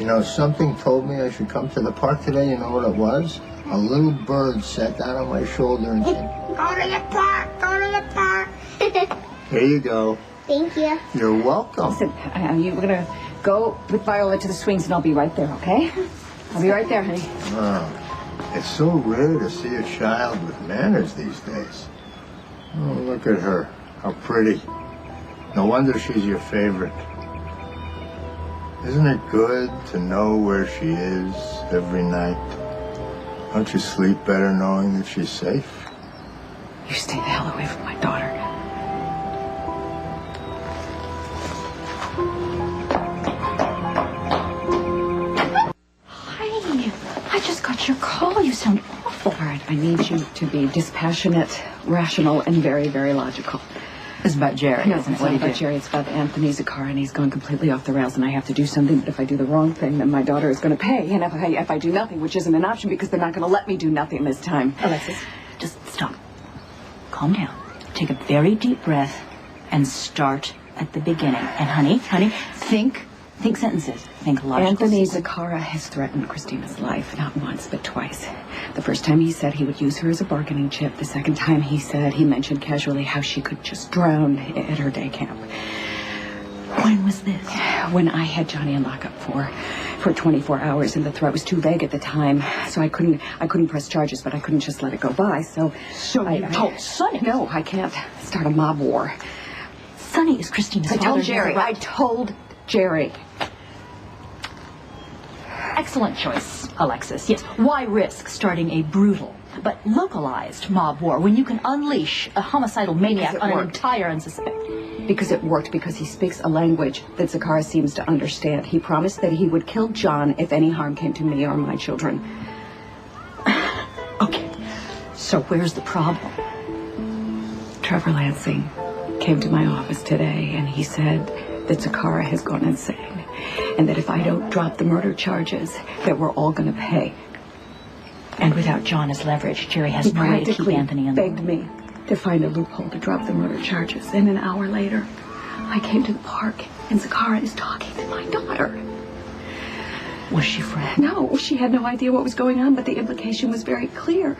You know, something told me I should come to the park today. You know what it was? A little bird sat down on my shoulder and said, "Go to the park, go to the park." Here you go. Thank you. You're welcome. Listen, we're going to go with Viola to the swings, and I'll be right there, okay? I'll be right there, honey. Oh, it's so rare to see a child with manners these days. Oh, look at her. How pretty. No wonder she's your favorite. Isn't it good to know where she is every night? Don't you sleep better knowing that she's safe? You stay the hell away from my daughter. I just got your call. You sound awful. All right, I need you to be dispassionate, rational, and very, very logical. It's about Jerry, No, isn't it? it's What not do you about do? Jerry. It's about Anthony Zakara, and he's gone completely off the rails, and I have to do something. But if I do the wrong thing, then my daughter is going to pay. And if I do nothing, which isn't an option because they're not going to let me do nothing this time. Alexis, just stop. Calm down. Take a very deep breath and start at the beginning. And honey, think sentences. Think logical. Anthony Zakara has threatened Kristina's life, not once, but twice. The first time he said he would use her as a bargaining chip. The second time he mentioned casually how she could just drown at her day camp. When was this? When I had Johnny in lockup for 24 hours, and the threat was too vague at the time, so I couldn't press charges, but I couldn't just let it go by. So you told Sonny? No, I can't start a mob war. Sonny is Kristina's father. I told Jerry. I told Jerry. Excellent choice, Alexis. Yes. Why risk starting a brutal but localized mob war when you can unleash a homicidal maniac on an entire unsuspecting? Because it worked, because he speaks a language that Zakara seems to understand. He promised that he would kill John if any harm came to me or my children. Okay. So where's the problem? Trevor Lansing came to my office today, and he said that Zakara has gone insane, and that if I don't drop the murder charges, that we're all going to pay. And without John as leverage, Jerry has no way to keep Anthony in the begged me to find a loophole to drop the murder charges. And an hour later, I came to the park, and Zakara is talking to my daughter. Was she frightened? No, she had no idea what was going on, but the implication was very clear,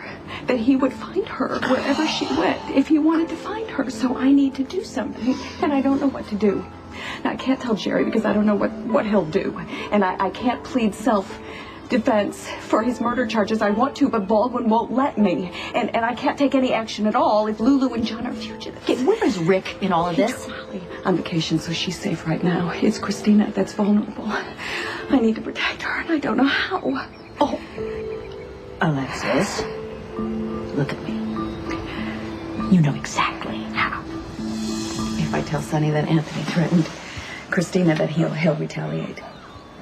that he would find her wherever she went if he wanted to find her. So I need to do something, and I don't know what to do. Now, I can't tell Jerry because I don't know what he'll do, and I can't plead self-defense for his murder charges. I want to, but Baldwin won't let me, and I can't take any action at all if Lulu and John are fugitives. Okay, where is Rick in all of this? On vacation, so she's safe right now. It's Kristina that's vulnerable. I need to protect her, and I don't know how. Oh, Alexis, look at me. You know exactly how. If I tell Sonny that Anthony threatened Kristina, that he'll retaliate.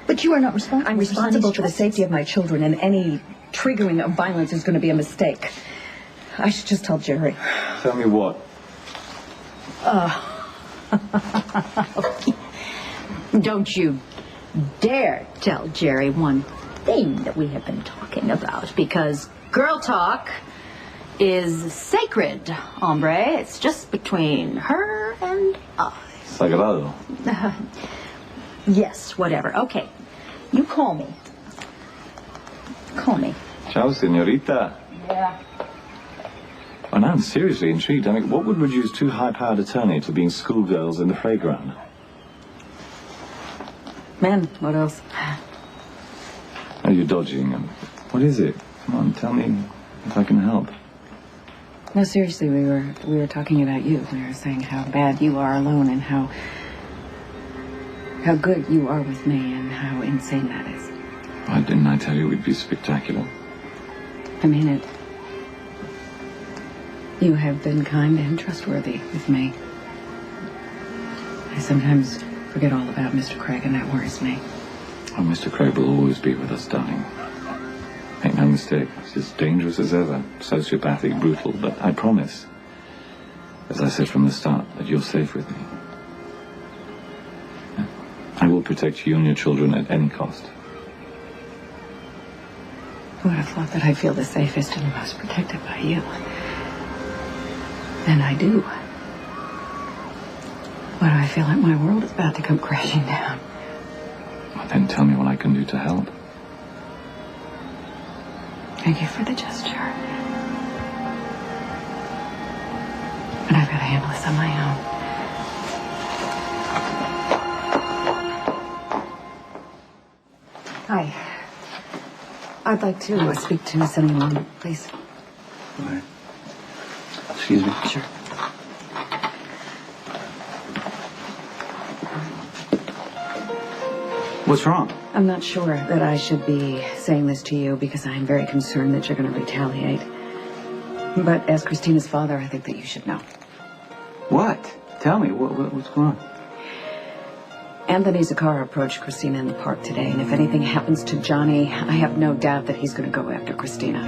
But you are not responsible. I'm responsible for the safety of my children, and any triggering of violence is going to be a mistake. I should just tell Jerry. Tell me what? Don't you dare tell Jerry one thing that we have been talking about, because girl talk is sacred, hombre. It's just between her and us. Sagrado. Yes, whatever. Okay. You call me. Call me. Ciao, señorita. Yeah. Oh, now I'm seriously intrigued. I mean, what would reduce two high-powered attorneys to being schoolgirls in the playground? Men, what else? Are you dodging them? What is it? Come on, tell me if I can help. No, seriously, we were talking about you. We were saying how bad you are alone, and how good you are with me, and how insane that is. Why didn't I tell you we'd be spectacular? I mean it. You have been kind and trustworthy with me. I sometimes forget all about Mr. Craig, and that worries me. Oh, Mr. Craig will always be with us, darling. Make no mistake, he's as dangerous as ever. Sociopathic, brutal, but I promise, as I said from the start, that you're safe with me. I will protect you and your children at any cost. Who would have thought that I'd feel the safest and the most protected by you? And I do. Why do I feel like my world is about to come crashing down? Well, Then tell me what I can do to help. Thank you for the gesture. But I've got to handle this on my own. Hi. I'd like to speak to Sonny, Mom, please. All right. Excuse me. Sure. What's wrong? I'm not sure that I should be saying this to you because I'm very concerned that you're going to retaliate. But as Kristina's father, I think that you should know. What? Tell me. What's going on? Anthony Zakara approached Kristina in the park today, and if anything happens to Johnny, I have no doubt that he's going to go after Kristina.